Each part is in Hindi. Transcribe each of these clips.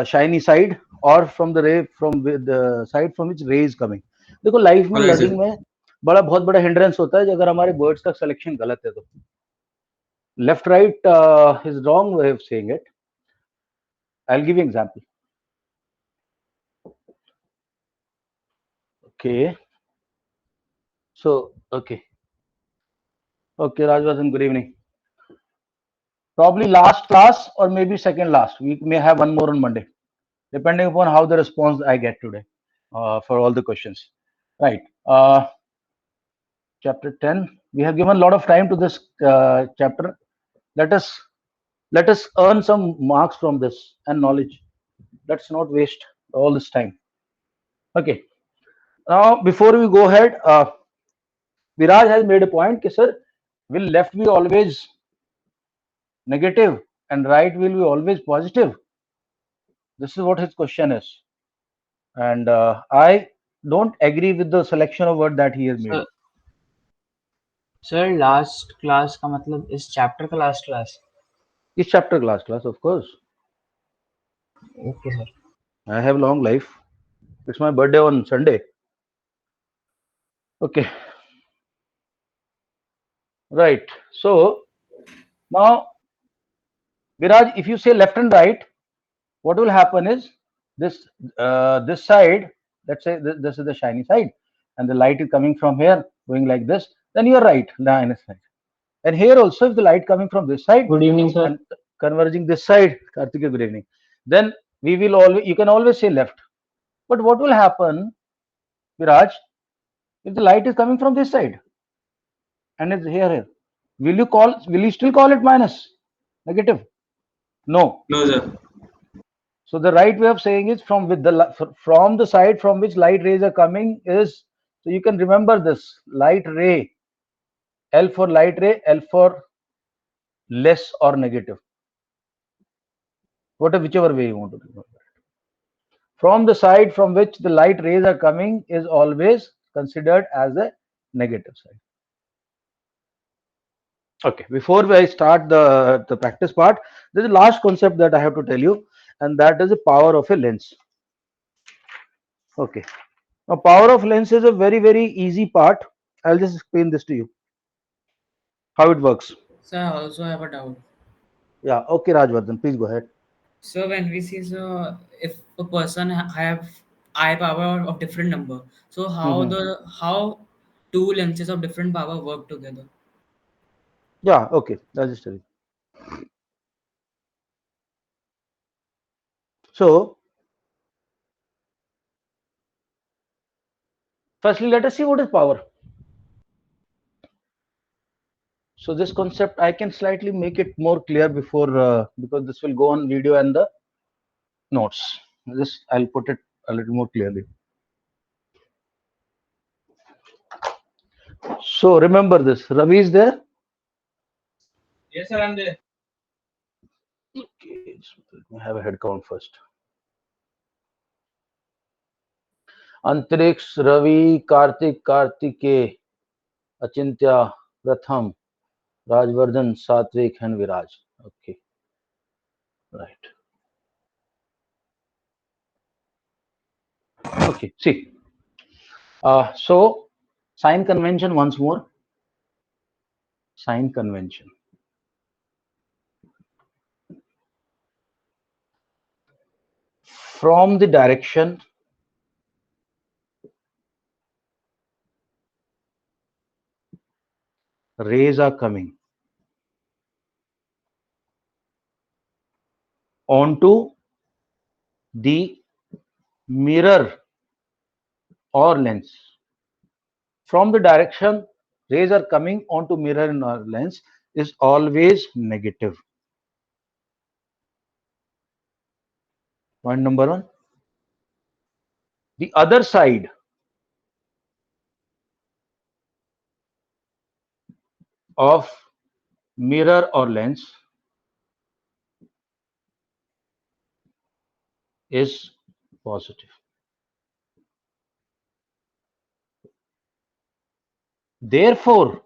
shiny side or from the ray from the side from which ray is coming. देखो लाइफ में Okay, sir. लर्निंग में बहुत बड़ा हिंड्रेंस होता है अगर हमारे वर्ड्स का सिलेक्शन गलत है तो left right is wrong way of saying it. I will give you example. Okay. So, okay, Rajvardhan, good evening. Probably last class or maybe second last. We may have one more on Monday, depending upon how the response I get today for all the questions. Right. Chapter 10. We have given a lot of time to this chapter. Let us let us earn some marks from this and knowledge. Let's not waste all this time. Okay. Now, before we go ahead, Viraj has made a point. Ki, sir, will left be always negative and right will be always positive? This is what his question is. And I don't agree with the selection of word that he has made. Sir sir last class का मतलब इस चैप्टर का last class. Each chapter class, of course. Okay sir. I have long life. It's my birthday on Sunday. Okay, right. So now, Viraj, if you say left and right, what will happen is this side. Let's say this is the shiny side, and the light is coming from here, going like this. Then you are right, line side. And here also, if the light coming from this side good evening sir. and converging this side, Karthika, good evening. Then we will always, you can always say left. But what will happen, Viraj, if the light is coming from this side and it's here? Will you still call it minus, negative? No. No, sir. So the right way of saying is from the side from which light rays are coming is, so you can remember this light ray, L for light ray, L for less or negative, whichever way you want to remember. From the side from which the light rays are coming is always considered as a negative side. Okay, before I start the practice part, there's a last concept that I have to tell you, and that is the power of a lens. Okay, now power of lens is a very easy part. I'll just explain this to you how it works. So I also have a doubt. Yeah, okay, Rajvardhan, please go ahead. So when we see, so if a person have eye power of different number, so how two lenses of different power work together? Yeah, okay, I'll just tell you. So, firstly, let us see what is power. So this concept I can slightly make it more clear before because this will go on video and the notes. This I'll put it a little more clearly. So remember this. Ravi is there. Yes, sir, I'm there. Okay, so let me have a head count first. Antariksh, Ravi, Kartik, Kartike, Achintya, Pratham, Rajvardhan, Satvik, and Viraj. Okay, right. Okay, see. So sign convention once more. Sign convention. From the direction rays are coming onto the mirror or lens. From the direction rays are coming onto mirror or lens is always negative. Point number one. The other side of mirror or lens is positive. Therefore,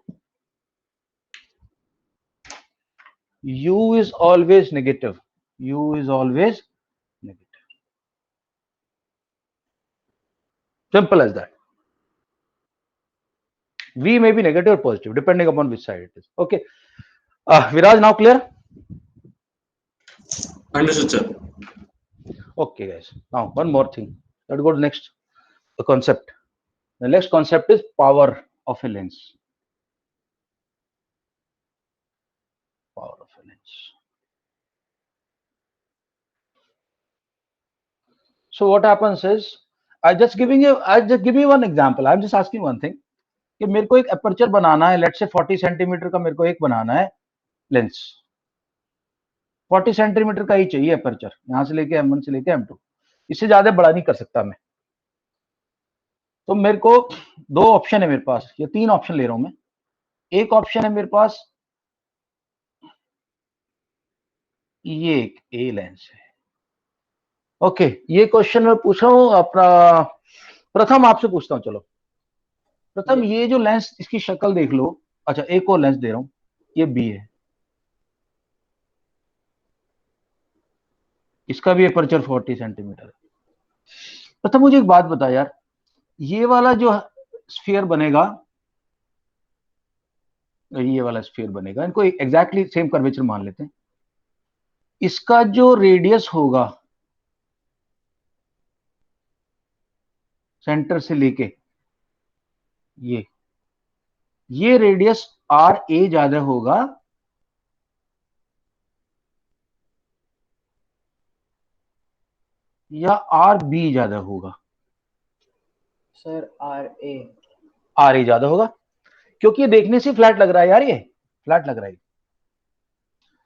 U is always negative. U is always negative. Simple as that. V may be negative or positive depending upon which side it is. Okay. Viraj, now clear? Understood, sir. Okay, guys. Now one more thing. Let's go to next concept. The next concept is power of a lens. Power of a lens. So what happens is, I just give you one example. I'm just asking one thing कि मेरे को एक अपर्चर बनाना है, लेट्स से 40 सेंटीमीटर का मेरे को एक बनाना है लेंस. 40 सेंटीमीटर का ही चाहिए अपर्चर, यहां से लेके M1 से लेके M2, इससे ज्यादा बड़ा नहीं कर सकता मैं. तो मेरे को दो ऑप्शन है मेरे पास, ये तीन ऑप्शन ले रहा हूं मैं. एक ऑप्शन है मेरे पास ये एक ए लेंस है. ओके, ये क्वेश्चन मैं पूछ रहा हूं अपना प्रथम आपसे पूछता हूं. चलो प्रथम, ये जो लेंस इसकी शक्ल देख लो. अच्छा, एक और लेंस दे रहा हूं, ये बी है, इसका भी अपर्चर 40 सेंटीमीटर है. प्रथम मुझे एक बात बता यार, ये वाला जो स्फीयर बनेगा, ये वाला स्फीयर बनेगा, इनको एग्जैक्टली सेम कर्वेचर मान लेते हैं. इसका जो रेडियस होगा सेंटर से लेके ये रेडियस आर ए ज्यादा होगा या आर बी ज्यादा होगा? सर आर ए ज्यादा होगा, क्योंकि ये देखने से फ्लैट लग रहा है यार, ये फ्लैट लग रहा है.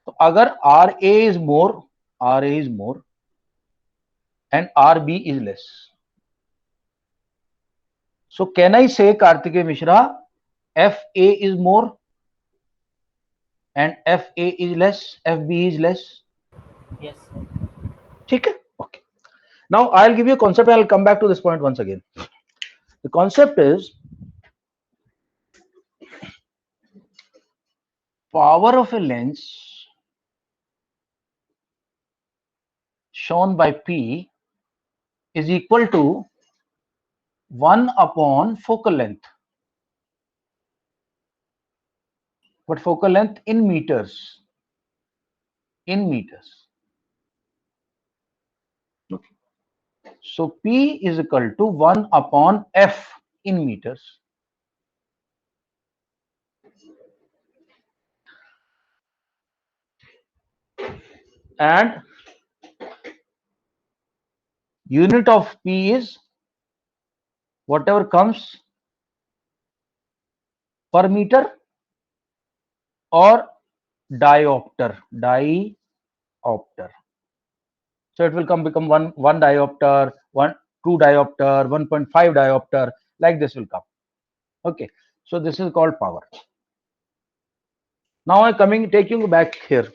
तो अगर R A is more and R B is less, so can I say, Kartikeya Mishra, FA is more and FA is less, FB is less? Yes sir. ठीक है, okay. Now I'll give you a concept. I'll come back to this point once again. The concept is power of a lens shown by P is equal to 1 upon focal length. But focal length in meters. Okay. So P is equal to 1 upon F in meters. And unit of P is whatever comes per meter or diopter. So it will become one diopter, 2 diopter, 1.5 diopter, like this will come. Okay, so this is called power. Now I'm taking you back here.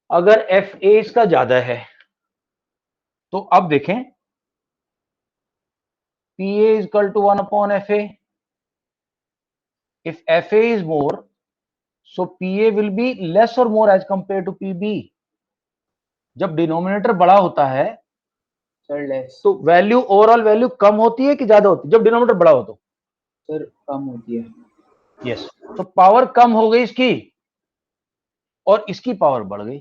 अगर FA इसका ज्यादा है तो अब देखें, PA is equal to 1 upon FA. If FA is more, so PA will be less or more as compared to PB. जब डिनोमिनेटर बड़ा होता है सर लेस. तो वैल्यू, ओवरऑल वैल्यू कम होती है कि ज्यादा होती है जब डिनोमिनेटर बड़ा हो तो? सर कम होती है. यस. तो पावर कम हो गई इसकी और इसकी पावर बढ़ गई.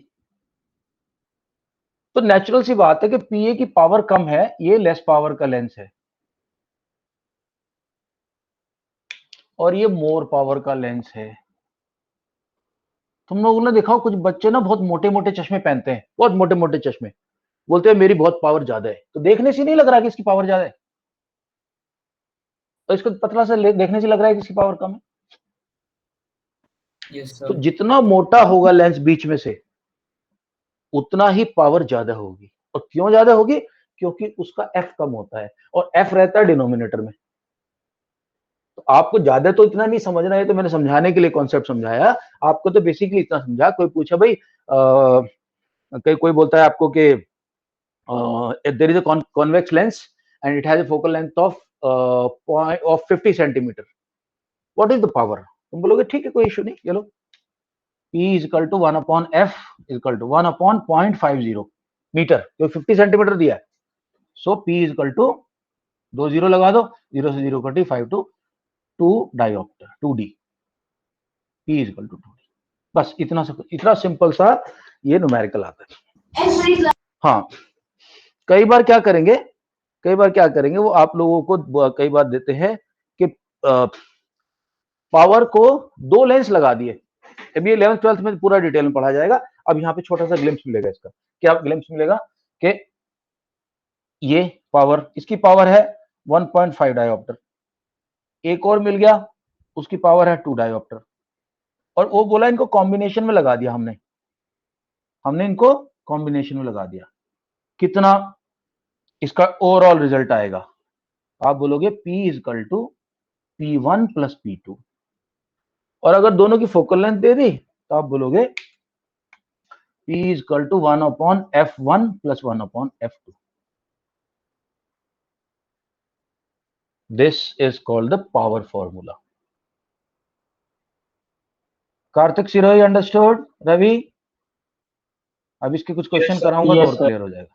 तो नेचुरल सी बात है कि पीए की पावर कम है, ये लेस पावर का लेंस है, और ये मोर पावर का लेंस है. तुम लोगों ने देखा हो कुछ बच्चे ना बहुत मोटे मोटे चश्मे पहनते हैं, बहुत मोटे मोटे चश्मे, बोलते हैं मेरी बहुत पावर ज्यादा है. तो देखने से नहीं लग रहा कि इसकी पावर ज्यादा है, तो इसको पतला से देखने से लग रहा है कि इसकी पावर कम है. Yes, तो sir. जितना मोटा होगा लेंस बीच में से उतना ही पावर ज्यादा होगी. और क्यों ज्यादा होगी? क्योंकि उसका एफ कम होता है और एफ रहता है डिनोमिनेटर में. तो आपको ज्यादा तो इतना नहीं समझना है, तो मैंने समझाने के लिए कॉन्सेप्ट समझाया. आपको तो बेसिकली इतना समझा. कोई पूछा भाई, कोई बोलता है आपको कि there is a convex lens and it has a focal length of 50 centimetre, what is the power? तुम बोलोगे ठीक है, कोई इशू नहीं, चलो P is equal to 1 upon F is equal to 1 upon 0.50 metre, जो 50 सेंटीमीटर दिया है. So P is equal to 2 zero लगा दो, 0 से 0 कटी, 5 to 2 dioptre 2d, p equal to 2d। बस इतना सिंपल सा ये न्यूमेरिकल आता है। हाँ, कई बार क्या करेंगे वो आप लोगों को कई बार देते हैं कि पावर को 2 लेंस लगा दिए। अब ये 11th 12th में पूरा डिटेल में पढ़ा जाएगा। अब यहाँ पे छोटा सा ग्लिम्स मिलेगा इसका। क्या ग्लिम्स मिलेगा कि ये पावर, इसकी पावर है 1.5 डायोप्टर, एक और मिल गया उसकी पावर है 2 डायोप्टर, और वो बोला इनको कॉम्बिनेशन में लगा दिया हमने इनको कॉम्बिनेशन में लगा दिया। कितना इसका ओवरऑल रिजल्ट आएगा? आप बोलोगे P equal to P1 plus P2, और अगर दोनों की फोकल लेंथ दे दी तो आप बोलोगे P equal to 1/f1 plus 1/f2। This is called the power formula. Kartik Sirohi understood? Ravi, अब इसके कुछ क्वेश्चन कराऊंगा तो और क्लियर हो जाएगा।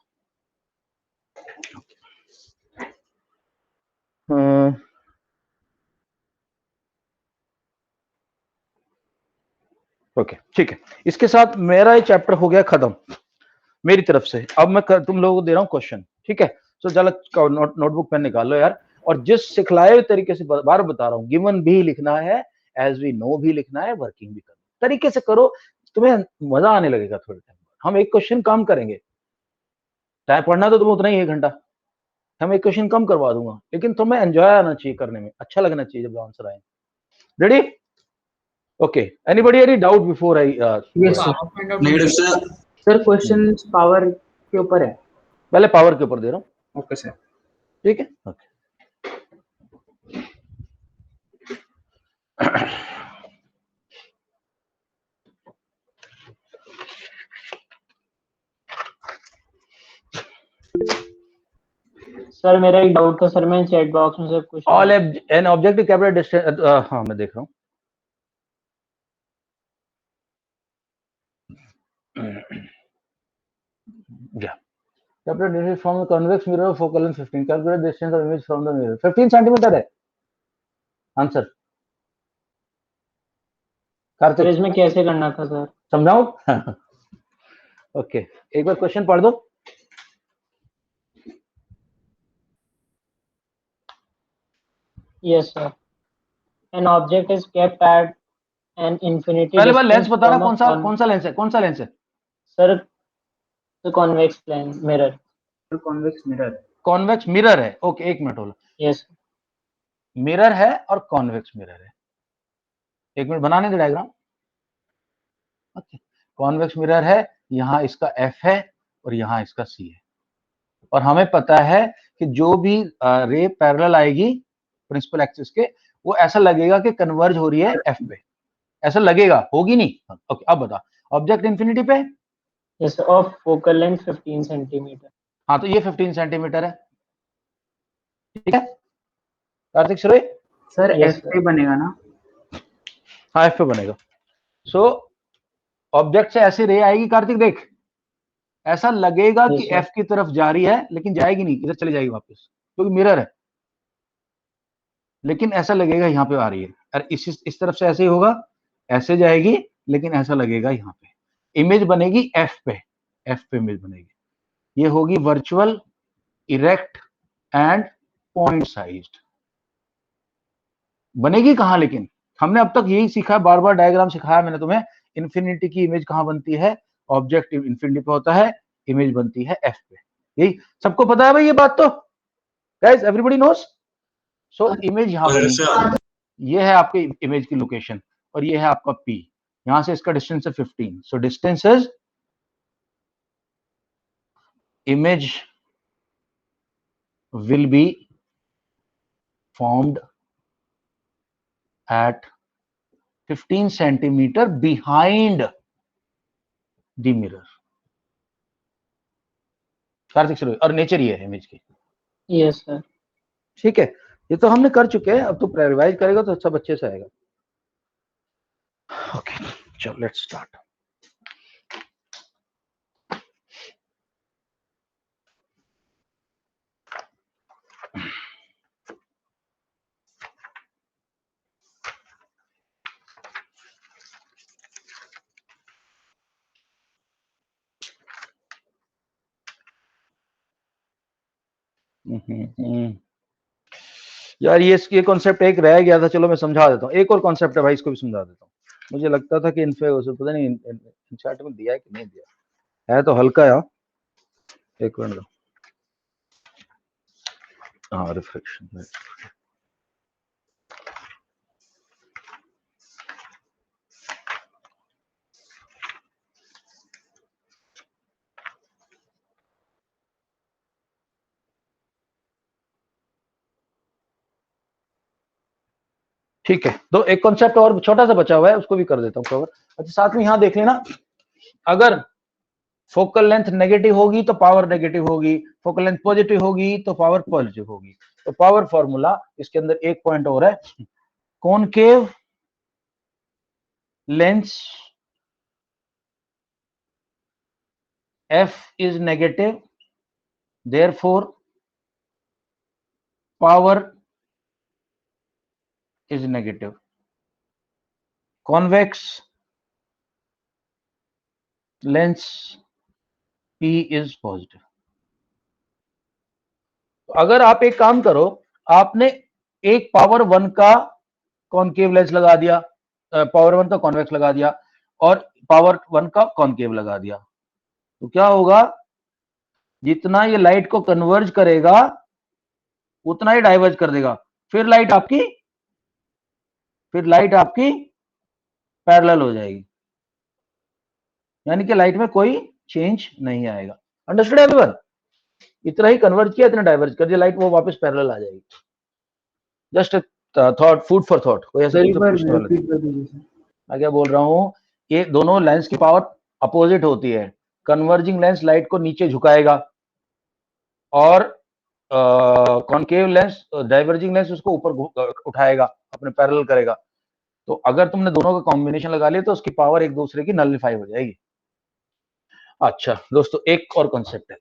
ओके, ठीक है। इसके साथ मेरा ये चैप्टर हो गया खत्म मेरी तरफ से। अब मैं तुम लोगों को दे रहा हूँ क्वेश्चन, ठीक है? सो चलो नोटबुक पेन निकाल लो यार, और जिस सिखलाए हुए तरीके से बार बता रहा हूँ, गिवन भी लिखना है, एज वी नो भी लिखना है, वर्किंग भी करना तरीके से करो, तुम्हें मजा आने लगेगा थोड़े टाइम। हम एक क्वेश्चन कम करेंगे, टाइम पढ़ना तो तुम्हें उतना ही 1 घंटा, हम एक क्वेश्चन कम करवा दूंगा, लेकिन तुम्हें एंजॉय आना चाहिए करने में, अच्छा लगना चाहिए जब आंसर आए। Ready? Okay, anybody any doubt before I? Yes sir. Sir question power के ऊपर है, पहले पावर के ऊपर दे रहा हूँ। Okay sir. ठीक है, ओके। सर मेरा एक डाउट था सर, मैं चैट बॉक्स में से कुछ all an objective capital distance, हाँ मैं देख रहा हूँ। Yeah. Capital distance from the convex mirror of focal length 15. Calculate distance of image from the mirror. 15 centimetre है आंसर। कार्तिक, इसमें कैसे करना था सर? समझाऊं? ओके, एक बार क्वेश्चन पढ़ दो। Yes sir. An object is kept at an infinity पहले बार लेंस distance बताना, from a कौन सा लेंस है? कौन सा लेंस है? Sir convex plane mirror. Convex mirror. Convex mirror है। ओके, एक मिनट होल्ड। यस। मिरर है और कॉन्वेक्स मिरर है। एक मिनट बनाने दे डायग्राम। ओके, कॉन्वेक्स मिरर है, यहाँ इसका F है और यहाँ इसका C है, और हमें पता है कि जो भी रे पैरेलल आएगी प्रिंसिपल एक्सिस के, वो ऐसा लगेगा कि कन्वर्ज हो रही है F पे, ऐसा लगेगा, होगी नहीं। ओके, अब बता, ऑब्जेक्ट इंफिनिटी पे, yes of focal length 15 centimetre. हाँ तो ये 15 सेंटीमीटर है, ठीक है कार्तिक सुरे? सर एफ पे बनेगा ना? हाँ F पे बनेगा। सो ऑब्जेक्ट से ऐसी रे आएगी कार्तिक, देख ऐसा लगेगा कि F की तरफ जा रही है, लेकिन जाएगी नहीं, इधर चली जाएगी वापस, क्योंकि मिरर है, लेकिन ऐसा लगेगा यहाँ पे आ रही है। और इस तरफ से ऐसे ही होगा, ऐसे जाएगी, लेकिन ऐसा लगेगा यहाँ पे इमेज बनेगी F पे इमेज बनेगी। ये होगी virtual, erect and point sized. बनेगी कहाँ? लेकिन हमने अब तक यही सीखा, बार बार डायग्राम सिखाया मैंने तुम्हें। इन्फिनिटी की इमेज कहाँ बनती है? ऑब्जेक्ट इन्फिनिटी पे होता है, इमेज बनती है F पे। यही सबको पता है भाई ये बात तो? Guys everybody knows. So image यहाँ बनी, ये है आपके इमेज की लोकेशन, और ये है आपका P, यहां से इसका डिस्टेंस है 15। So distance is image will be formed at 15 centimeter behind the mirror। Kartik sir, और नेचर ये है इमेज की। Yes sir. ठीक है, ये तो हमने कर चुके हैं, अब तो रिवाइज करेगा तो सब अच्छे से आएगा। ओके, चलो लेट्स स्टार्ट। यार ये कॉन्सेप्ट एक रह गया था, चलो मैं समझा देता हूँ। एक और कॉन्सेप्ट है भाई, इसको भी समझा देता हूँ। मुझे लगता था कि इनफे पता नहीं इन चैट में दिया है कि नहीं दिया है, तो हल्का है। एक मिनट दो। हाँ, रिफ्लेक्शन। ठीक है, तो एक कॉन्सेप्ट और छोटा सा बचा हुआ है, उसको भी कर देता हूँ कवर। अच्छा, साथ में यहाँ देख लेना, अगर फोकल लेंथ नेगेटिव होगी तो पावर नेगेटिव होगी, फोकल लेंथ पॉजिटिव होगी तो पावर पॉजिटिव होगी। तो पावर फॉर्मूला इसके अंदर एक पॉइंट और है, concave lens F is negative, therefore power is negative. Convex lens P is positive. तो अगर आप एक काम करो, आपने एक पावर 1 का कॉनकेव लेंस लगा दिया, पावर 1 का कॉन्वेक्स लगा दिया, और पावर 1 का कॉनकेव लगा दिया, तो क्या होगा, जितना ये लाइट को कन्वर्ज करेगा उतना ही डाइवर्ज कर देगा। फिर लाइट आपकी पैरेलल हो जाएगी, यानी कि लाइट में कोई चेंज नहीं आएगा। Understood everyone? इतना ही कन्वर्ज किया, इतना डाइवर्ज कर दिया, लाइट वो वापस पैरेलल आ जाएगी। Just thought, food for thought. कोई ऐसा कुछ पूछने वाला नहीं। मैं क्या बोल रहा हूँ, ये दोनों लेंस की पावर अपोजिट होती है। कन्वर्जिंग लेंस लाइट को नीचे झुकाएगा, और कॉनकेव लेंस, डाइवर्जिंग लेंस उसको ऊपर उठाएगा, अपने पैरेलल करेगा। तो अगर तुमने दोनों का कॉम्बिनेशन लगा लिया तो उसकी पावर एक दूसरे की नलिफाई हो जाएगी। अच्छा दोस्तों, एक और कॉन्सेप्ट है,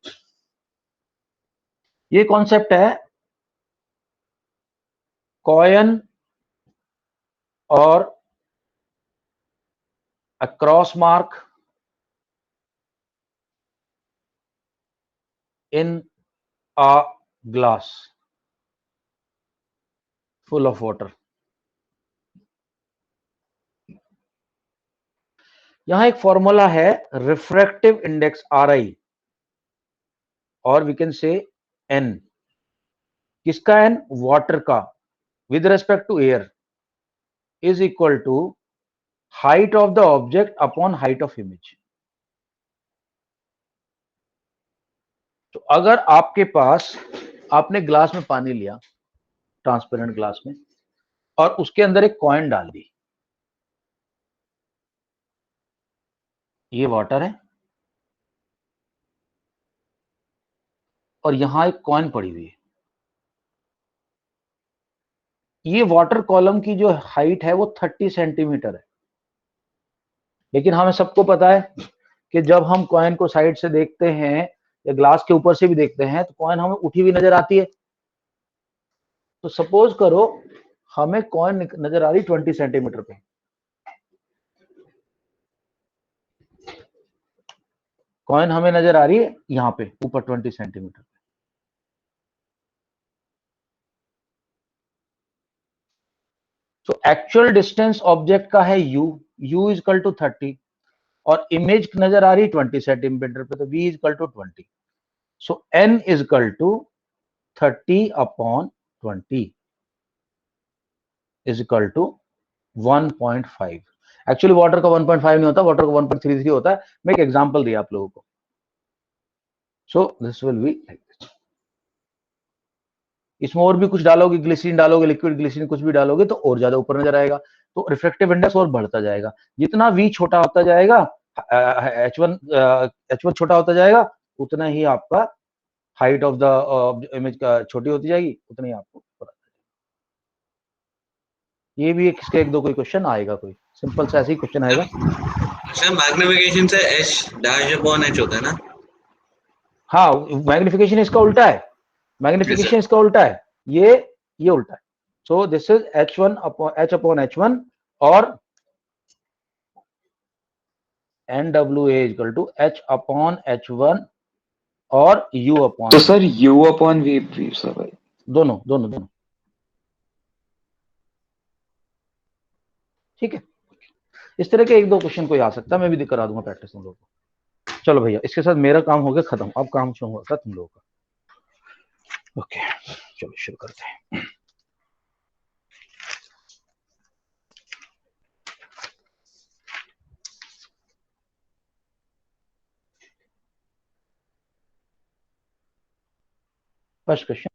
ये कॉन्सेप्ट है कॉइन और a cross mark in a glass full of water. यहां एक फॉर्मूला है रिफ्रैक्टिव इंडेक्स RI, और वी कैन से N। किसका N? वाटर का, with respect to air, is equal to height of the object upon height of image. तो अगर आपके पास, आपने ग्लास में पानी लिया, ट्रांसपेरेंट ग्लास में, और उसके अंदर एक कॉइन डाल दी, ये वाटर है, और यहां एक कॉइन पड़ी हुई है। ये वाटर कॉलम की जो हाइट है वो 30 सेंटीमीटर है, लेकिन हमें सबको पता है कि जब हम कॉइन को साइड से देखते हैं या ग्लास के ऊपर से भी देखते हैं तो कॉइन हमें उठी हुई नजर आती है। तो सपोज करो हमें कॉइन नजर आ रही 20 सेंटीमीटर पे, कॉइन हमें नजर आ रही है यहां पे ऊपर 20 सेंटीमीटर पे। तो एक्चुअल डिस्टेंस ऑब्जेक्ट का है u इज इक्वल टू 30, और इमेज नजर आ रही 20 सेंटीमीटर पे, तो v is equal to 20। So n is equal to 30 upon 20 is equal to 1.5। Actually water का 1.5 नहीं होता, वाटर का 1.33 होता है। मैं एक एग्जांपल दिया आप लोगों को। So this will be like this. इसमें और भी कुछ डालोगे, ग्लिसरीन डालोगे, लिक्विड ग्लिसरीन कुछ भी डालोगे तो और ज्यादा ऊपर नजर आएगा, तो रिफ्रैक्टिव इंडेक्स और बढ़ता जाएगा। जितना v छोटा होता जाएगा, h1 छोटा होता जाएगा, उतना ही आपका हाइट ऑफ द इमेज का छोटी होती जाएगी, उतना ही आपको ऊपर आता जाएगा। ये भी एक दो कोई क्वेश्चन आएगा, कोई सिंपल सा ऐसे ही क्वेश्चन आएगा। सर मैग्निफिकेशन से h डैश अपॉन h होता है ना? हाँ, मैग्निफिकेशन इसका उल्टा है, मैग्निफिकेशन इसका उल्टा है, ये उल्टा है। So this is h1 upon h1, और NWA equal to h upon h1 और u अपॉन, तो sir u upon v sir भाई, दोनों दोनों दोनों, ठीक है। इस तरह के एक दो क्वेश्चन कोई आ सकता है, मैं भी करा दूंगा प्रैक्टिस तुम लोगों को। चलो भैया, इसके साथ मेरा काम हो गया खत्म, अब काम शुरू होगा तुम लोगों का। ओके, चलो शुरू करते हैं। First question,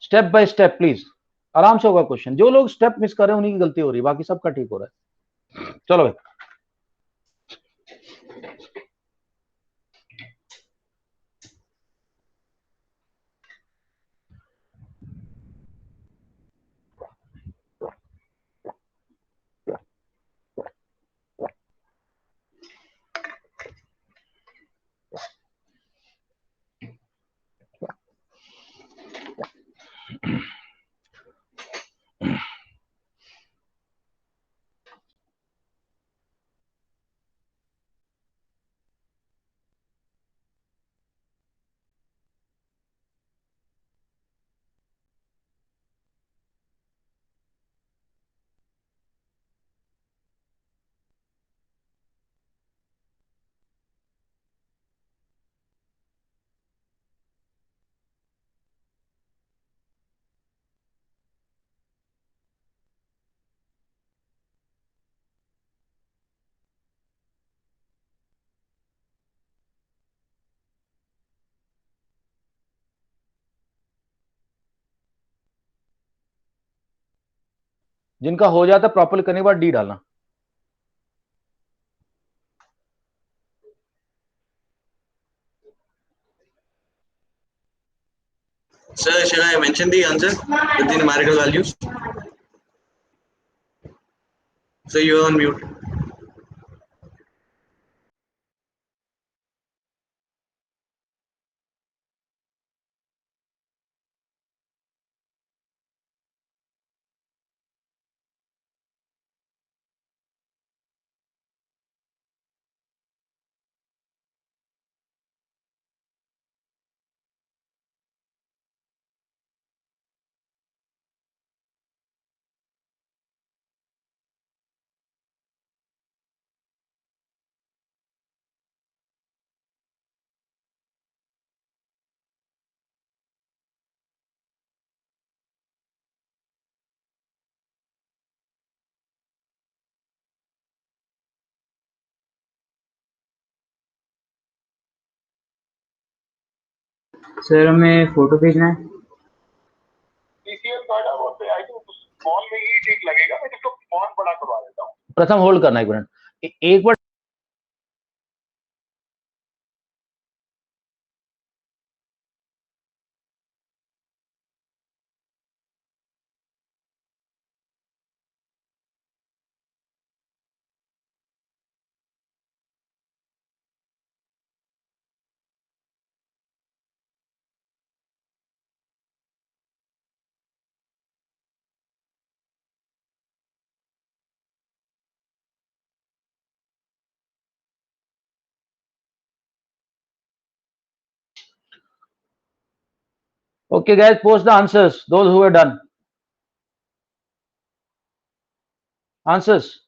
step by step please, आराम से होगा क्वेश्चन। जो लोग स्टेप मिस कर रहे हैं उन्हीं की गलती हो रही है, बाकी सबका ठीक हो रहा है। चलो भाई, जिनका हो जाता है प्रॉपर करने के बाद डी डालना। Sir, should I mention the answer with the numerical values? So you are on mute. Sir हमें फोटो भेजना है। प्रथम होल्ड करना एक मिनट, एक बार okay guys, post the answers, those who are done answers।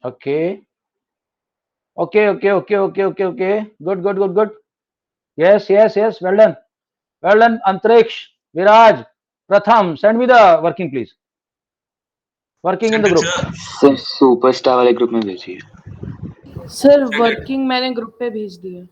okay okay, good, yes, well done Antariksh, Viraj, Pratham, send me the working please, working in Send the it, group। sir. Sir superstar वाले ग्रुप में भेजिए। Sir Send it. वर्किंग मैंने ग्रुप पे भेज दिया।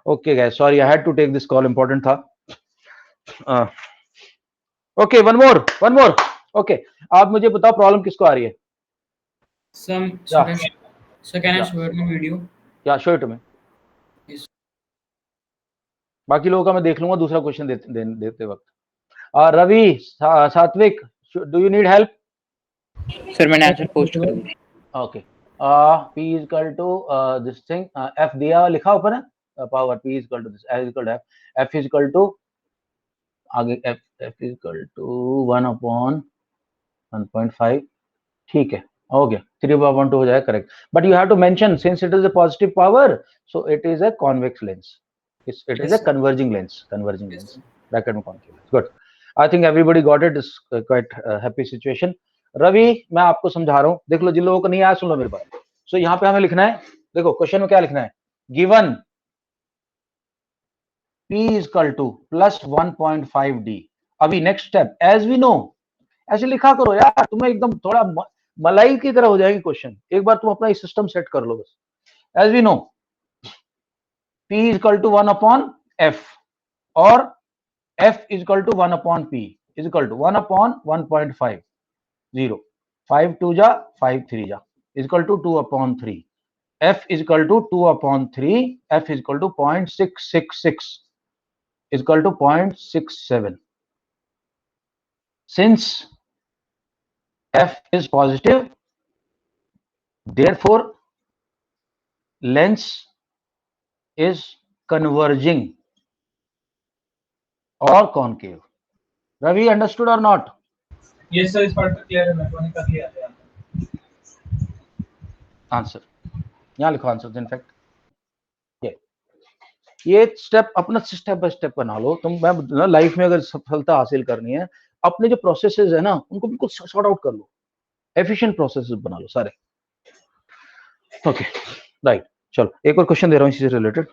Okay guys, sorry I had to take this call, important था. Okay, one more. ओके, आप मुझे बताओ प्रॉब्लम किसको आ रही है? Some Yeah. so can I Yeah. show my video? या शो इट में. Yes. बाकी लोगों का मैं देख लूंगा दूसरा क्वेश्चन देते वक्त. रवि, सात्विक, do you need help? Sir मैंने आंसर पोस्ट कर दिया. Okay. P is equal to this thing, F दिया लिखा ऊपर है, power P is equal to this, F is equal to F is equal to आगे F is equal to 1 upon 1.5. ठीक है, हो गया. 3/2 हो जाएगा, correct. But you have to mention since it is a positive power, so it is a convex lens. It is a converging lens. Bracket में concave. Good. I think everybody got it. Is quite happy situation. Ravi, मैं आपको समझा रहा हूँ, देख लो, जिन लोगों को नहीं आया सुन लो मेरे बात. सो यहाँ पे हमें लिखना है, देखो क्वेश्चन में क्या लिखना है, given P is equal to plus 1.5D. अभी next step, as we know, ऐसे लिखा करो यार, तुम्हें एकदम थोड़ा मलाई की तरह हो जाएगी क्वेश्चन. एक बार तुम अपना सिस्टम सेट कर लो बस. As we know, P is equal to 1 upon F, और F is equal to 1 upon P is equal to 1 upon 1.5. 0. 5 2 जा 5 3 जा is equal to 2 upon 3. F is equal to 2 upon 3. F is equal to 0.666 is equal to 0.67. Since F is positive, therefore lens is converging or concave. Ravi, understood or not? Yes sir, इस part पे clear है. मैं तो कर लिया था. आंसर यहाँ लिखो, आंसर इनफैक्ट ये स्टेप अपना स्टेप बाय स्टेप बना लो तुम. मैं लाइफ में अगर सफलता हासिल करनी है, अपने जो प्रोसेसेस है ना उनको बिल्कुल सॉर्ट आउट कर लो, एफिशिएंट प्रोसेसेस बना लो सारे. ओके राइट, चलो एक और क्वेश्चन दे रहा हूँ इसी से रिलेटेड.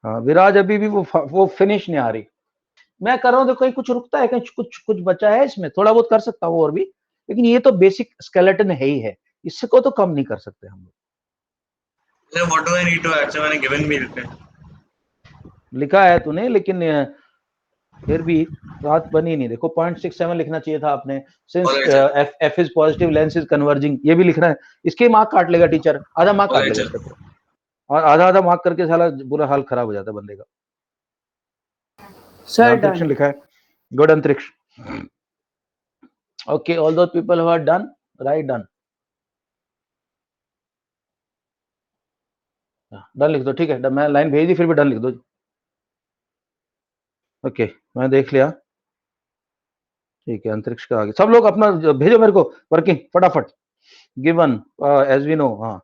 विराज, अभी भी वो फिनिश नहीं आ रही. मैं कर रहा हूँ, देखो कहीं कुछ रुकता है, कहीं कुछ बचा है इसमें, थोड़ा बहुत कर सकता हूँ और भी, लेकिन ये तो बेसिक स्केलेटन है ही है, इससे को तो कम नहीं कर सकते हम लोग. Sir, what do I need to add? Sir, मैंने given me लिखा है. लिखा है तूने, लेकिन फिर भी बात बनी नहीं. देखो 0.67 लिखना चाहिए था आपने. Since F is positive, lens is converging, ये भी लिखना है. इसके मार्क काट लेगा टीचर, आधा मार्क काट लेगा इसका, और आधा मार्क करके साला बुरा हाल खराब हो जाता है बंदे का. सर अंतरिक्ष लिखा है. गुड अंतरिक्ष. Okay, all those people who are done, right, done. Done लिख दो, ठीक है. मैं लाइन भेज दी, फिर भी डन लिख दो. ओके, मैं देख लिया, ठीक है. अंतरिक्ष का आगे सब लोग अपना भेजो मेरे को वर्किंग फटाफट. Given as we know. हाँ,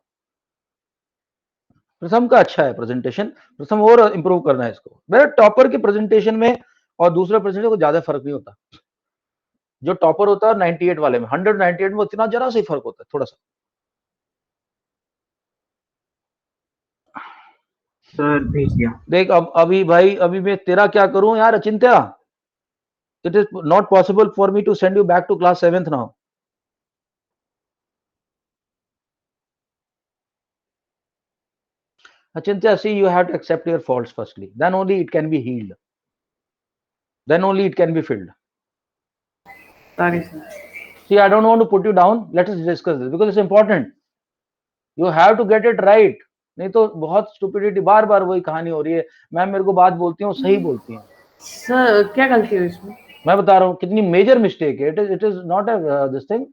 प्रथम का अच्छा है प्रेजेंटेशन, प्रथम और इंप्रूव करना है इसको. मेरे टॉपर के प्रेजेंटेशन में और दूसरे प्रेजेंटेशन को ज्यादा फर्क नहीं होता. जो टॉपर होता है 98 वाले में, 198 में इतना जरा सा ही फर्क होता है, थोड़ा सा. सर भेज दिया. देख अब अभी भाई, अभी मैं तेरा क्या करूं यार Achintya. It is not possible for me to send you back to class 7th now. Achintya, see, you have to accept your faults firstly. Then only it can be healed. Then only it can be filled. Sorry sir. See, I don't want to put you down. Let us discuss this because it's important. You have to get it right. नहीं तो बहुत स्टूपिडिटी, बार बार वही कहानी हो रही है. मैम मेरे को बात बोलती हैं, सही बोलती हैं. सर क्या गलती हुई इसमें? मैं बता रहा हूँ कितनी मेजर मिस्टेक है. It is not a this thing,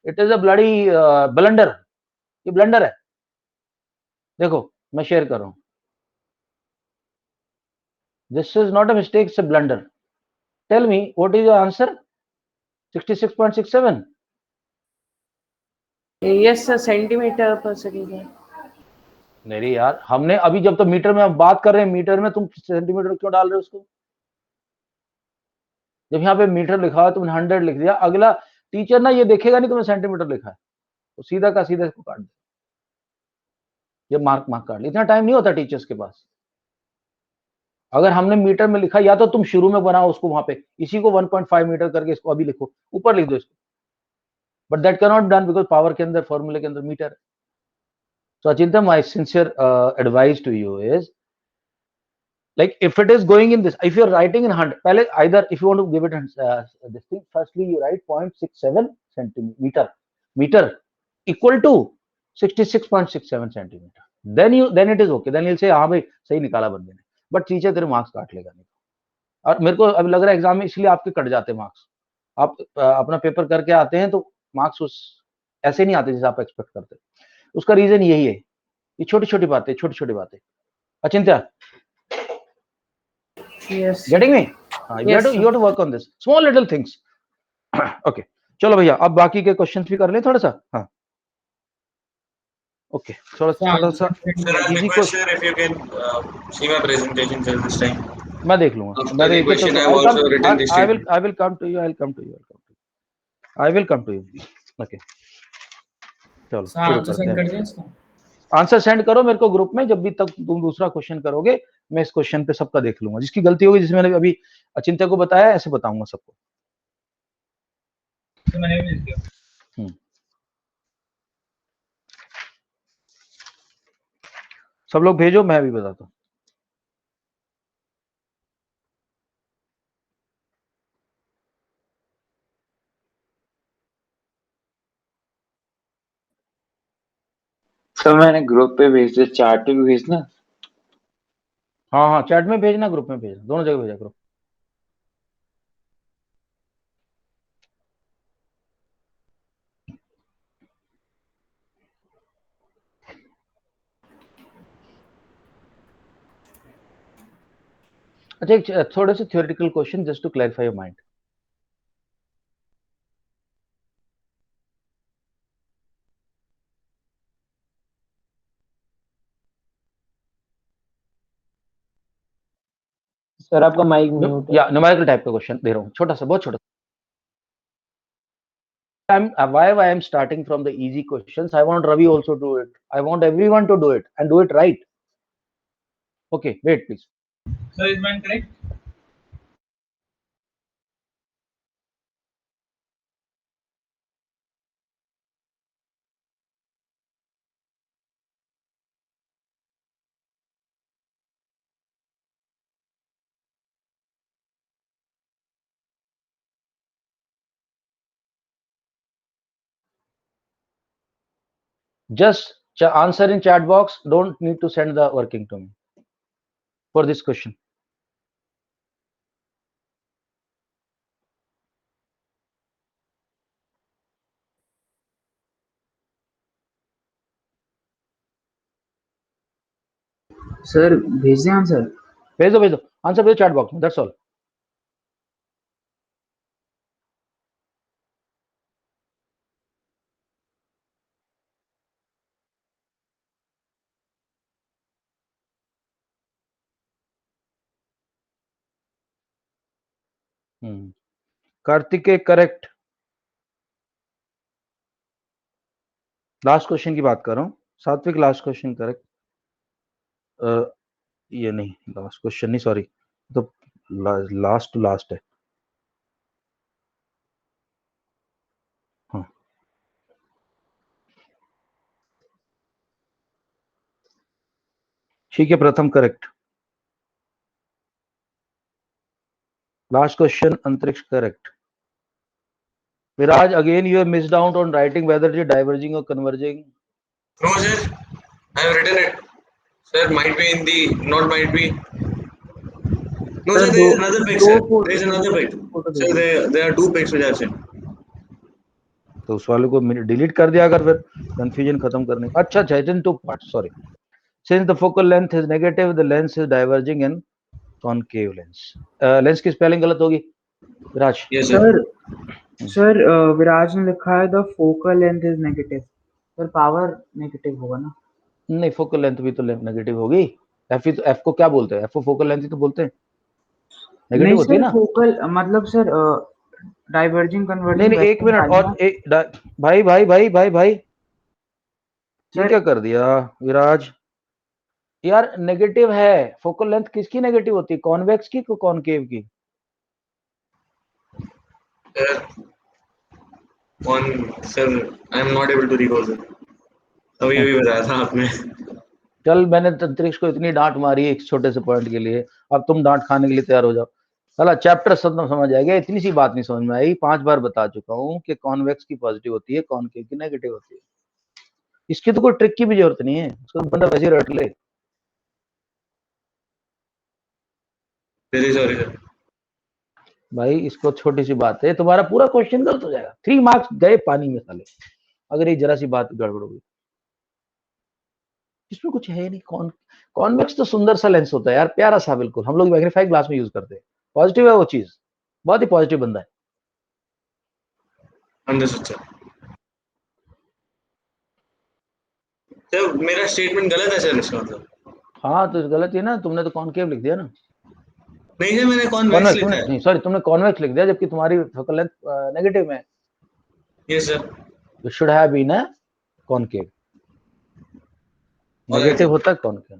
it is a bloody blunder. ये ब्लंडर है. देखो मैं शेयर कर रहा हूँ. This is not a mistake, it's a blunder. Tell me what is your answer. 66.67. Yes, sir. Centimeter per second. नहीं यार, हमने अभी जब तो मीटर में हम बात कर रहे हैं, मीटर में तुम सेंटीमीटर क्यों डाल रहे हो उसको? जब यहाँ पे मीटर लिखा है तुमने 100 लिख दिया, अगला टीचर ना ये देखेगा नहीं तुमने सेंटीमीटर लिखा है, तो सीधा का सीधा इसको काट दे, ये मार्क काट ले। इतना टाइम नहीं होता टीचर्स के पास। अगर हमने मीटर में लिखा, या तो तुम शुरू में बनाओ उसको, वहां पे इसी को 1.5 मीटर करके इसको अभी लिखो, ऊपर लिख दो इसको, but that can not done because power के अंदर, फॉर्मूले के अंदर मीटर है। So Achintya, my sincere advice to you is, like, if it is going in this, if you're writing in 100, pehle either if you want to give it this thing, firstly you write 0.67 centimeter, meter equal to 66.67 centimeter. Then it is okay. Then he'll say, हाँ भाई सही निकाला बंदे ने, बट टीचर तेरे मार्क्स काट लेगा नहीं। और मेरे को अभी लग रहा है एग्जाम में इसलिए आपके कट जाते मार्क्स। आप अपना पेपर करके आते हैं तो मार्क्स उस ऐसे नहीं आते जैसे आप एक्सपेक्ट करते। उसका रीजन यही है, ये छोटी छोटी बातें, छोटी छोटी बातें। अचिंत्या, Yes. getting me? You Yes, have to work on this small little things. Okay, चलो भैया, अब बाकी के क्वेश्चंस भी कर लें थोड़ा सा। हाँ, ओके, थोड़ा सा Sir, I'll easy request sir if you can see my presentation till this time. मैं देख लूंगा। After मैं the question, I have also written this I statement. will come to you. I will come to you. Okay, चलो शुरू करते हैं। आंसर सेंड करो मेरे को ग्रुप में, जब भी तक तुम दूसरा क्वेश्चन करोगे मैं इस क्वेश्चन पे सबका देख लूंगा। जिसकी गलती होगी, जिसमें मैंने अभी अचिंत्य को बताया, ऐसे बताऊंगा सबको। तो मैंने भी लिख दिया। सब लोग भेजो, मैं भी बताता हूँ। सर मैंने ग्रुप पे भेज दिया, चार्ट पे भी भेजना। हाँ हाँ, चैट में भेजना, ग्रुप में भेजना, दोनों जगह भेजा करो। अच्छा, एक थोड़े से theoretical question just to clarify your mind. Sir आपका माइक म्यूट है। या न्यूमेरिकल टाइप का क्वेश्चन दे रहा हूँ, छोटा सा, बहुत छोटा। Why I am starting from the easy questions? I want Ravi also to do it. I want everyone to do it and do it right. Okay, wait please. Sir, is mine correct? Just answer in chat box. Don't need to send the working to me for this question. Sir भेज दें आंसर। भेज दो आंसर, भेजो चैट बॉक्स में, that's all. Kartikeya correct. Last question की बात कर रहा हूँ। सात्विक लास्ट क्वेश्चन करेक्ट। ये नहीं, लास्ट क्वेश्चन नहीं, सॉरी, तो लास्ट टू लास्ट है। हाँ, ठीक है, प्रथम करेक्ट। लास्ट क्वेश्चन अंतरिक्ष correct. Viraj, again you have missed out on writing whether it is diverging or converging. No, sir. I have written it. Sir, might be in the, not might be. No, sir, there is another pic, sir. There is another pic. Sir, there are two pics which I have sent. तो उस वाले को डिलीट कर दिया अगर, फिर कंफ्यूजन खत्म करने। अच्छा, Chaitan two part, sorry. Since the focal length is negative, the lens is diverging in concave lens. Lens की स्पेलिंग गलत होगी विराज। Yes, sir. सर सर विराज ने लिखा है the focal length is negative, sir power negative होगा ना? नहीं, फोकल लेंथ भी तो नेगेटिव होगी। एफ ही तो, एफ को क्या बोलते हैं? एफ को फोकल लेंथ ही तो बोलते हैं, नेगेटिव नहीं होती है सर, ना। फोकल मतलब सर डाइवर्जिंग नहीं कन्वर्जिंग नहीं, वैसे एक मिनट निकालना और ना भाई भाई भाई भाई भाई, ये सर। क्या कर दिया विराज यार? नेगेटिव है, फोकल लेंथ किसकी नेगेटिव होती है? कॉन्वेक्स की को कॉनकेव की? Sir, sir, I am not able to recall sir. अभी अभी बताया था आपने। कल मैंने अंतरिक्ष को इतनी डांट मारी एक छोटे से पॉइंट के लिए, अब तुम डांट खाने के लिए तैयार हो जाओ। साला चैप्टर सब समझ आएगा, इतनी सी बात नहीं समझ में आई। 5 बार बता चुका हूँ कि कॉन्वेक्स की पॉजिटिव होती है, कॉनकेव की नेगेटिव होती है। इसकी तो कोई ट्रिक की भी जरूरत नहीं है, उसको बंदा वैसे ही रट ले। Very sorry sir. भाई इसको छोटी सी बात है, तुम्हारा पूरा क्वेश्चन गलत हो जाएगा, 3 मार्क्स गए पानी में साले, अगर ये जरा सी बात गड़बड़ होगी। इसमें कुछ है नहीं। कॉन्वेक्स तो सुंदर सा लेंस होता है यार, प्यारा सा, बिल्कुल हम लोग मैग्नीफाइंग ग्लास में यूज करते हैं। पॉजिटिव है वो चीज, बहुत ही पॉजिटिव बंदा है। Understood sir. सर मेरा स्टेटमेंट गलत है सर इसका मतलब? हाँ तो गलत है ना, तुमने तो कॉनकेव लिख दिया ना। नहीं सर, मैंने कॉन्वेक्स कॉन्वेक्स लिखा तुमने है। नहीं, सॉरी, तुमने कॉन्वेक्स लिख दिया, जबकि तुम्हारी फोकल लेंथ नेगेटिव में। Yes sir. You should have been a concave. Alright negative sir. होता है concave.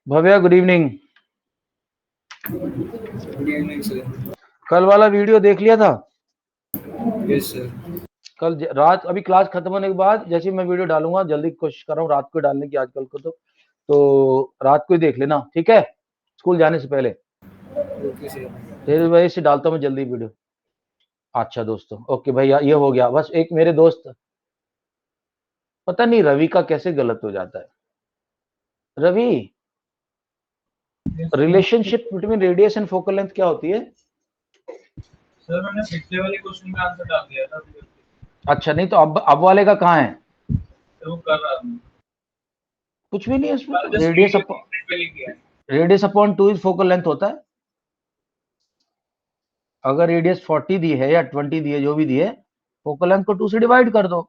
Bhavya good evening. Good evening sir. कल वाला वीडियो देख लिया था? Yes sir. कल रात, अभी क्लास खत्म होने के बाद जैसे ही मैं वीडियो डालूंगा, जल्दी कोशिश कर रहा हूँ रात को डालने की आजकल को, तो रात को ही देख लेना, ठीक है, स्कूल जाने से पहले। Okay sir. फिर वजह से डालता हूँ मैं जल्दी वीडियो। अच्छा दोस्तों, ओके भैया, ये हो गया। बस एक मेरे दोस्त, पता नहीं रवि का कैसे गलत हो जाता है। Ravi, relationship between radius and focal length क्या होती है? सर मैंने पिछले वाले क्वेश्चन का आंसर डाल दिया था। अच्छा, नहीं तो अब वाले का कहाँ है? तो वो कर रहा हूँ। कुछ भी नहीं है इसमें तो। जस्ट रेडियस वीडियो अपॉन पे लिख दिया है। Radius upon 2 is focal length होता है। अगर रेडियस 40 दी है या 20 दी है, जो भी दी है, फोकल लेंथ को 2 से डिवाइड कर दो,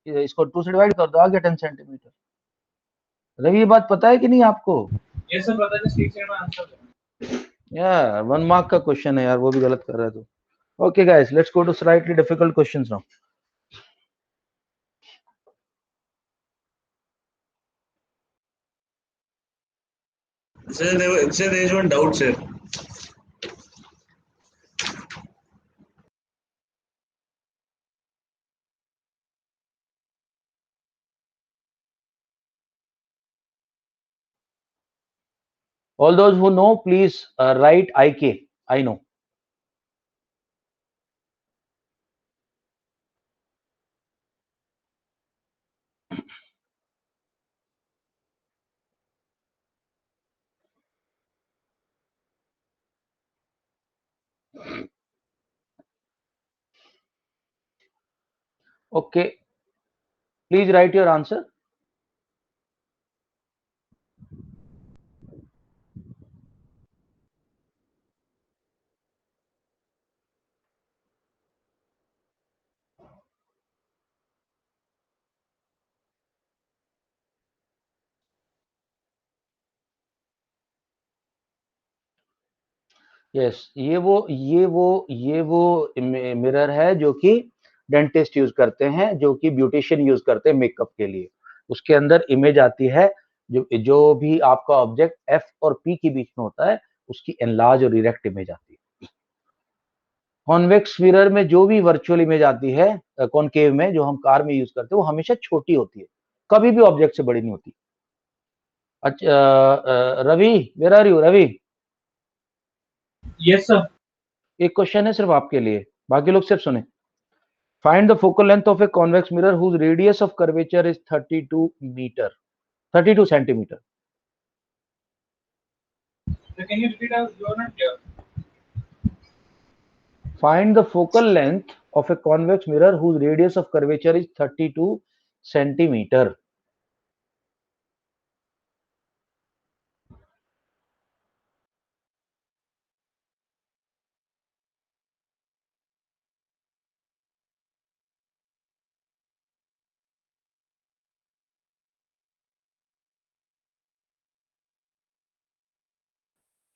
इसको 2 से डिवाइड कर दो, आ गया 10 सेंटीमीटर। रवि ये बात पता है कि नहीं आपको? ये सब पता जस्ट एक सेकंड में आंसर दो। यार 1 मार्क का क्वेश्चन है यार, वो भी गलत कर रहा है तो। Okay guys, let's go to slightly difficult questions now. Sir, there is one doubt, sir. All those who know, please write IK. I know. Okay, please write your answer. Yes, ये वो मिरर है जो कि डेंटिस्ट यूज करते हैं, जो कि ब्यूटिशियन यूज करते हैं मेकअप के लिए। उसके अंदर इमेज आती है, जो भी आपका ऑब्जेक्ट एफ और पी के बीच में होता है, उसकी एनलार्ज और इरेक्ट इमेज आती है। कॉन्वेक्स मिरर में जो भी वर्चुअल इमेज आती है, कॉनकेव में जो हम कार में यूज करते हैं, वो हमेशा छोटी होती है, कभी भी ऑब्जेक्ट से बड़ी नहीं होती। अच्छा Ravi, where are you Ravi? Yes sir. एक क्वेश्चन है सिर्फ आपके लिए, बाकी लोग सिर्फ सुने। Find the focal length of a convex mirror whose radius of curvature is 32 centimeter. So can you repeat as you are not clear? Find the focal length of a convex mirror whose radius of curvature is 32 centimeter.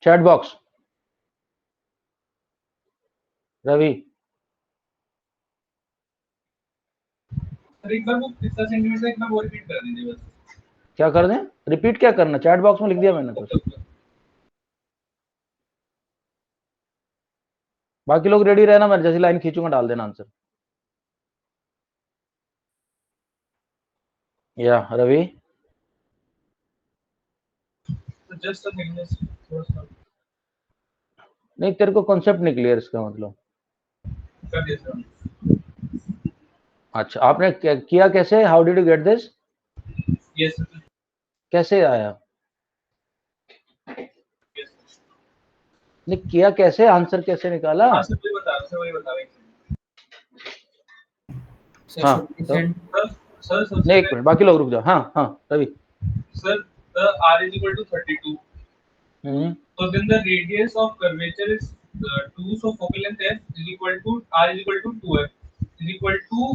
Chat box Ravi sir एक बार वो कितना सेंटीमीटर एक बार वो रिपीट कर दीजिए बस। क्या कर दें? रिपीट क्या करना? चैट बॉक्स में लिख दिया मैंने तो। बाकी लोग रेडी रहना, मैं जैसी लाइन खींचूंगा डाल देना आंसर। या रवि जस्ट अ थिकनेस थोड़ा सा नहीं, तेरे को कॉन्सेप्ट नहीं क्लियर इसका मतलब। कर दिया सर। अच्छा, आपने किया कैसे? How did you get this? Yes sir. कैसे आया? यस नहीं किया कैसे? आंसर कैसे निकाला? हाँ सर वही बता रहा हूँ सर, वही बता रहा हूँ। Sir, हाँ should we तो send? सर नहीं, सबसे एक मिनट, बाकी लोग रुक जाओ। हाँ हाँ Ravi. Sir the r is equal to 32. So then the radius of curvature is 2. So focal length f is equal to r is equal to 2f is equal to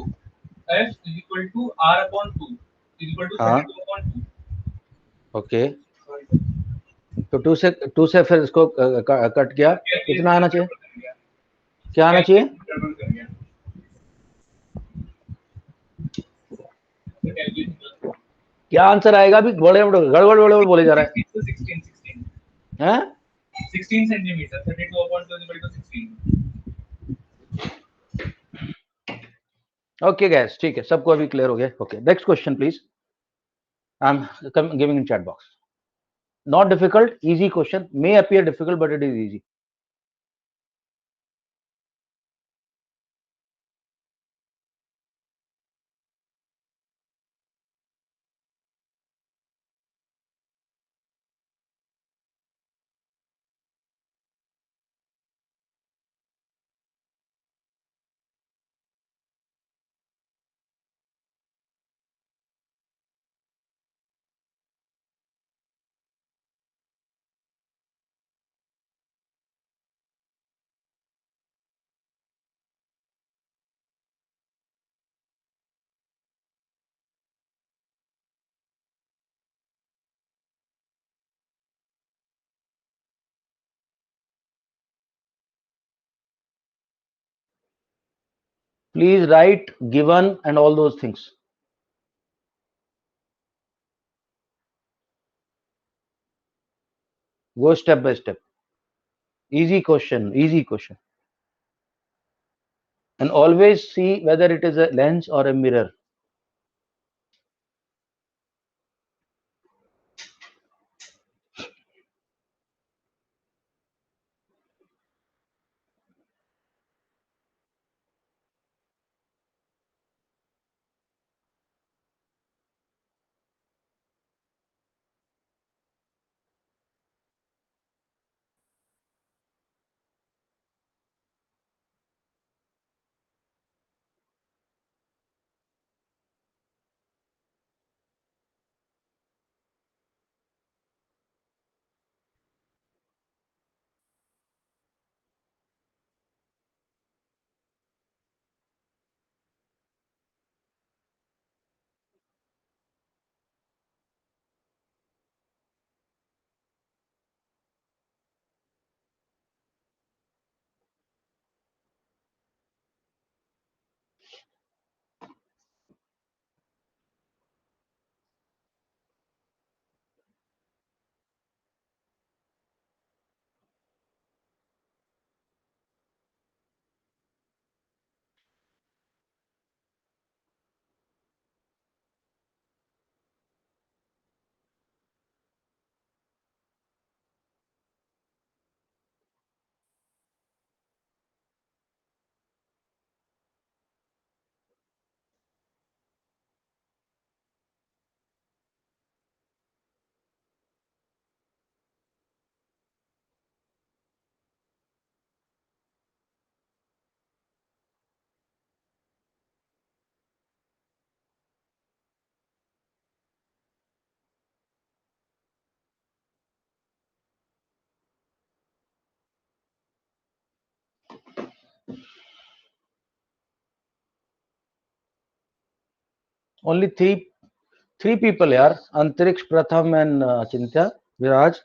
f is equal to r upon 2 is equal to हाँ 32 upon 2. ओके, तो टू से फिर इसको कट किया, कितना आना चाहिए? क्या आना चाहिए? क्या आंसर आएगा? अभी बड़े गड़बड़ बोले जा रहा है। 16 हैं? 16 centimeter 32 upon 2 is equal to 16. Okay gas, ठीक है, सबको अभी क्लियर हो गया। Okay, next question please. I am giving in chat box. Not difficult, easy question, may appear difficult but it is easy. Please write given and all those things. Go step by step. Easy question, easy question. And always see whether it is a lens or a mirror. Only three people यार, Antariksh, Pratham and Chintya, Viraj.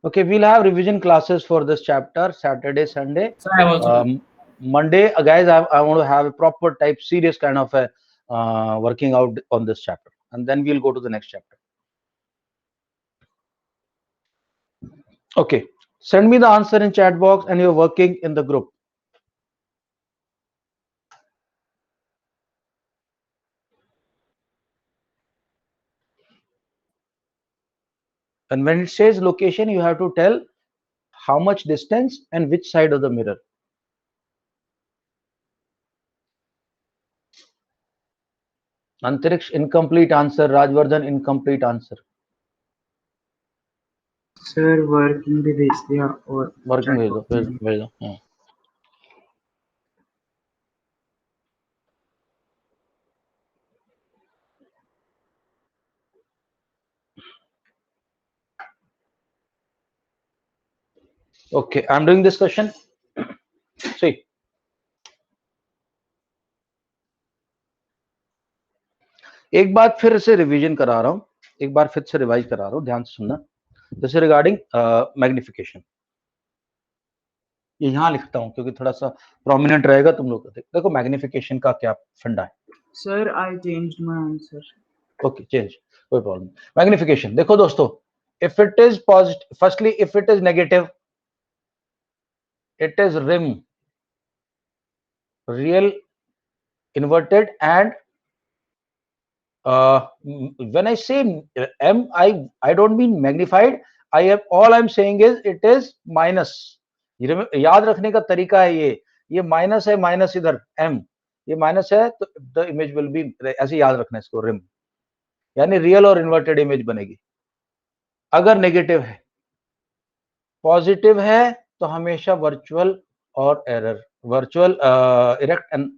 Okay, we'll have revision classes for this chapter Saturday, Sunday. So I have also Monday, guys, I want to have a proper type serious kind of a working out on this chapter, and then we'll go to the next chapter. Okay, send me the answer in chat box, and you're working in the group. And when it says location, you have to tell how much distance and which side of the mirror. Antariksh, incomplete answer. Rajvardhan, incomplete answer. Sir working भी भेज दिया और वर्किंग भेज दो, भेज दो. हाँ. Okay, I'm doing this question. See, एक बार फिर से रिवीजन करा रहा हूं, एक बार फिर से रिवाइज करा रहा हूं, ध्यान से सुनना. जैसे रिगार्डिंग मैग्निफिकेशन, ये यहां लिखता हूं क्योंकि थोड़ा सा प्रोमिनेंट रहेगा तुम लोग को. देखो मैग्निफिकेशन का क्या फंडा है. Sir I changed my answer. Okay, change, कोई प्रॉब्लम. मैग्निफिकेशन देखो दोस्तों, if it is positive, firstly if it is negative, it is rim, real, inverted, and when I say m, I don't mean magnified. All I'm saying is it is minus. याद रखने का तरीका है ये माइनस है, माइनस इधर m, ये माइनस है तो द इमेज विल बी, ऐसे याद रखना इसको. रिम यानी रियल और इन्वर्टेड इमेज बनेगी. अगर नेगेटिव है, पॉजिटिव है तो हमेशा वर्चुअल और error, virtual erect and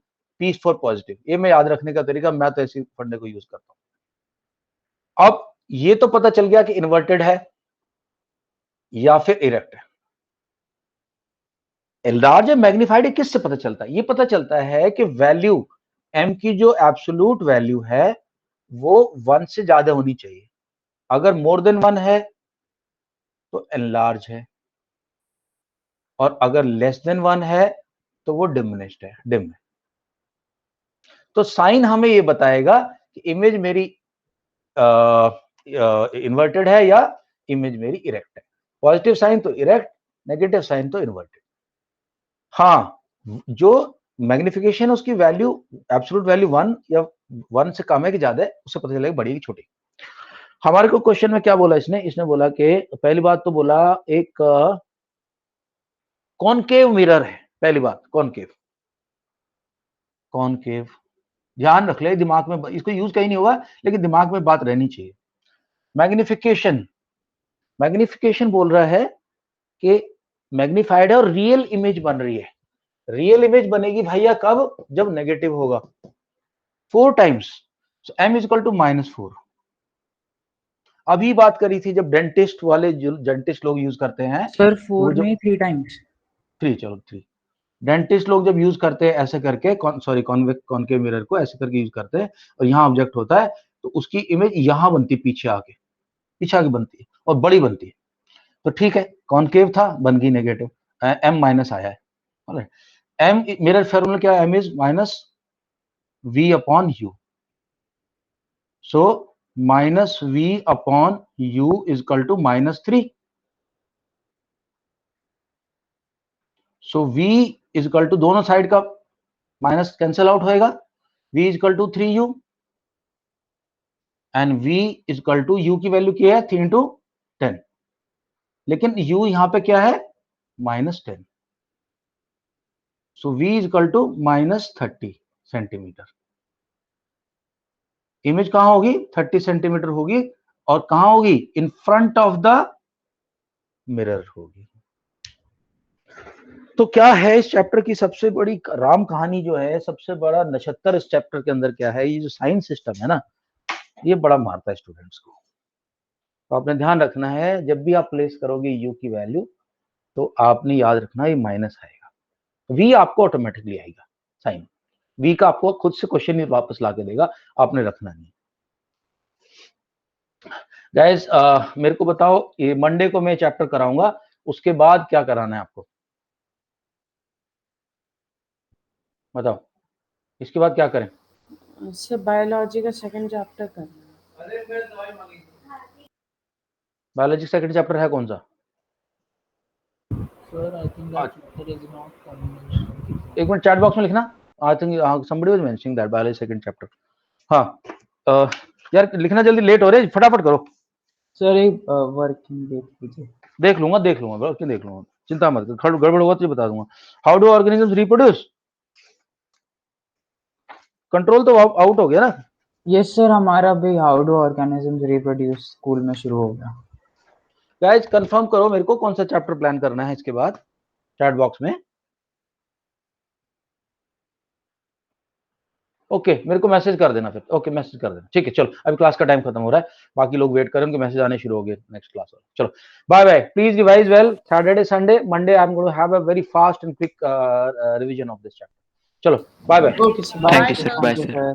piece for positive. ये मैं याद रखने का तरीका, मैं तो ऐसी फंडे को यूज करता हूं. अब ये तो पता चल गया कि इन्वर्टेड है या फिर इरेक्ट है. लार्ज मैग्निफाइड किससे पता चलता है? ये पता चलता है कि वैल्यू m की जो एब्सोल्यूट वैल्यू है वो 1 से ज्यादा होनी चाहिए. अगर मोर देन 1 है तो एनलार्ज है, और अगर लेस देन 1 है तो वो डिमिनिश्ड है, डिम है. तो साइन हमें ये बताएगा कि इमेज मेरी इन्वर्टेड है या इमेज मेरी इरेक्ट है. पॉजिटिव साइन तो इरेक्ट, नेगेटिव साइन तो इन्वर्टेड. हाँ, जो मैग्निफिकेशन उसकी वैल्यू एब्सोल्यूट वैल्यू 1 या 1 से कम है कि ज्यादा है, उससे पता चलेगा बड़ी है कि छोटी. हमारे को क्वेश्चन में क्या बोला इसने बोला कि पहली बात तो बोला एक कॉनकेव मिरर है. पहली बात कॉनकेव, कॉनकेव ध्यान रख ले, दिमाग में इसको यूज कहीं नहीं होगा लेकिन दिमाग में बात रहनी चाहिए. मैग्निफिकेशन, मैग्निफिकेशन बोल रहा है कि मैग्निफाइड है और रियल इमेज बन रही है. रियल इमेज बनेगी भैया कब? जब नेगेटिव होगा 4 टाइम्स. m equal to -4. अभी बात करी थी जब डेंटिस्ट वाले, जो डेंटिस्ट लोग यूज करते हैं सर 4 में 3 टाइम्स. 3, चलो 3. डेंटिस्ट लोग जब यूज करते हैं ऐसे करके, सॉरी कॉनकेव मिरर को ऐसे करके यूज करते हैं, और यहाँ ऑब्जेक्ट होता है तो उसकी इमेज यहाँ बनती है, पीछे आके बनती है और बड़ी बनती है. तो ठीक है, कॉनकेव था, बन गई नेगेटिव, m माइनस आया है. m मिरर फॉर्मूला क्या है? m is minus v upon u. So minus v upon u is equal to -3. So v is equal to, दोनों साइड का माइनस कैंसिल आउट होएगा, v is equal to 3u, and v is equal to, u की वैल्यू क्या है? 3 इंटू 10, लेकिन u यहां पे क्या है? -10. So v is equal to -30 centimetre. Image कहां होगी? 30 सेंटीमीटर होगी, और कहां होगी? In front of the mirror होगी. तो क्या है इस चैप्टर की सबसे बड़ी राम कहानी जो है, सबसे बड़ा नक्षत्र इस चैप्टर के अंदर क्या है? ये जो साइंस सिस्टम है ना, ये बड़ा मारता है स्टूडेंट्स को. तो आपने ध्यान रखना है, जब भी आप प्लेस करोगे u की वैल्यू, तो आपने याद रखना ये माइनस आएगा. v आपको ऑटोमेटिकली आएगा, साइन v का आपको खुद से क्वेश्चन ही वापस ला के देगा, आपने रखना नहीं. गाइस मेरे को बताओ, ये मंडे को मैं चैप्टर कराऊंगा, उसके बाद क्या कराना है आपको, बताओ इसके बाद क्या करें? सर बायोलॉजी का सेकंड चैप्टर करना बायोलॉजी सेकंड चैप्टर है कौन सा? Sir, I think that chapter is not coming. एक मिनट चैट बॉक्स में लिखना। I think somebody was mentioning that biology second chapter। हाँ यार लिखना जल्दी, लेट हो रहे, फटाफट करो। सर एक वर्किंग देख लीजिए। देख लूंगा देख लूंगा, चिंता मत कर, गड़बड़ होगा तो बता दूंगा। How do organisms reproduce? Control तो आउट हो गया ना? यस सर, हमारा भी how do organisms reproduce school में शुरू हो गया। गाइस कंफर्म करो मेरे को कौन सा चैप्टर प्लान करना है इसके बाद, चैट बॉक्स में। ओके मेरे को मैसेज कर देना फिर। ओके मैसेज कर देना, ठीक है। चलो अभी क्लास का टाइम खत्म हो रहा है, बाकी लोग वेट करें, उनके मैसेज आने शुरू हो गए नेक्स्ट क्लास वाले। चलो bye bye, please revise well. Saturday Sunday Monday I am going to have a very fast and quick revision of this chapter. चलो bye bye. Okay sir, Thank you, sir. Bye, sir.